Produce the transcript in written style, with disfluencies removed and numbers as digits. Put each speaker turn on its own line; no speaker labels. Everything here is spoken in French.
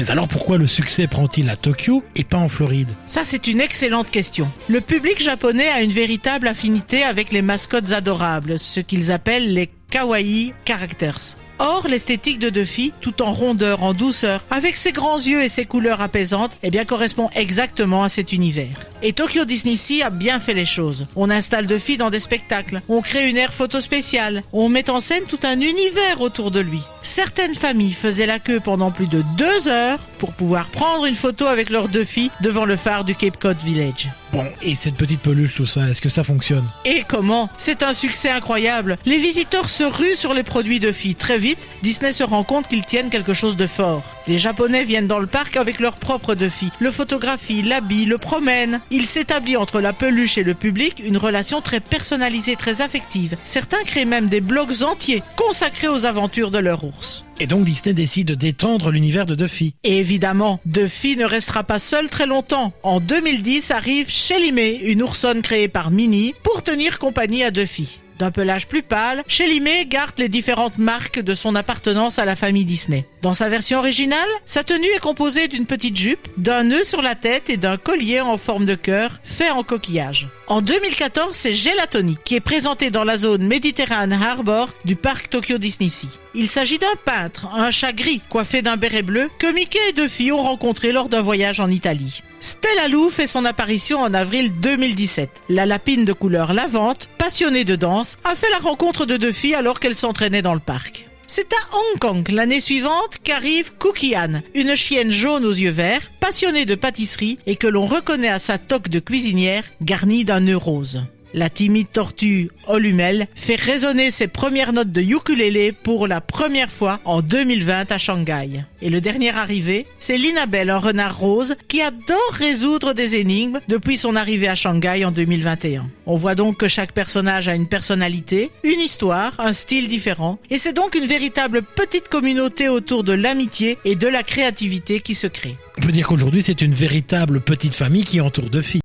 Mais alors pourquoi le succès prend-il à Tokyo et pas en Floride?
Ça, c'est une excellente question. Le public japonais a une véritable affinité avec les mascottes adorables, ce qu'ils appellent les kawaii characters. Or, l'esthétique de Duffy, tout en rondeur, en douceur, avec ses grands yeux et ses couleurs apaisantes, correspond exactement à cet univers. Et Tokyo Disney Sea a bien fait les choses. On installe Duffy dans des spectacles, on crée une aire photo spéciale, on met en scène tout un univers autour de lui. Certaines familles faisaient la queue pendant plus de 2 heures pour pouvoir prendre une photo avec leur Duffy devant le phare du Cape Cod Village.
Bon, et cette petite peluche, tout ça, est-ce que ça fonctionne?
Et comment? C'est un succès incroyable. Les visiteurs se ruent sur les produits Duffy. Très vite, Disney se rend compte qu'ils tiennent quelque chose de fort. Les Japonais viennent dans le parc avec leur propre Duffy, le photographient, l'habillent, le promènent. Il s'établit entre la peluche et le public une relation très personnalisée, très affective. Certains créent même des blogs entiers consacrés aux aventures de leur ours.
Et donc Disney décide d'étendre l'univers de Duffy.
Et évidemment, Duffy ne restera pas seul très longtemps. En 2010 arrive Shelly May, une oursonne créée par Minnie, pour tenir compagnie à Duffy. D'un pelage plus pâle, Shelly May garde les différentes marques de son appartenance à la famille Disney. Dans sa version originale, sa tenue est composée d'une petite jupe, d'un nœud sur la tête et d'un collier en forme de cœur fait en coquillage. En 2014, c'est Gelatoni qui est présenté dans la zone Mediterranean Harbor du parc Tokyo Disney Sea. Il s'agit d'un peintre, un chat gris coiffé d'un béret bleu que Mickey et Duffy ont rencontré lors d'un voyage en Italie. Stella Lou fait son apparition en avril 2017. La lapine de couleur lavande, passionnée de danse, a fait la rencontre de Duffy alors qu'elle s'entraînait dans le parc. C'est à Hong Kong, l'année suivante, qu'arrive Cookie Ann, une chienne jaune aux yeux verts, passionnée de pâtisserie et que l'on reconnaît à sa toque de cuisinière garnie d'un nœud rose. La timide tortue Olumel fait résonner ses premières notes de ukulélé pour la première fois en 2020 à Shanghai. Et le dernier arrivé, c'est Linabelle, un renard rose qui adore résoudre des énigmes depuis son arrivée à Shanghai en 2021. On voit donc que chaque personnage a une personnalité, une histoire, un style différent, et c'est donc une véritable petite communauté autour de l'amitié et de la créativité qui se crée.
On peut dire qu'aujourd'hui c'est une véritable petite famille qui entoure Duffy.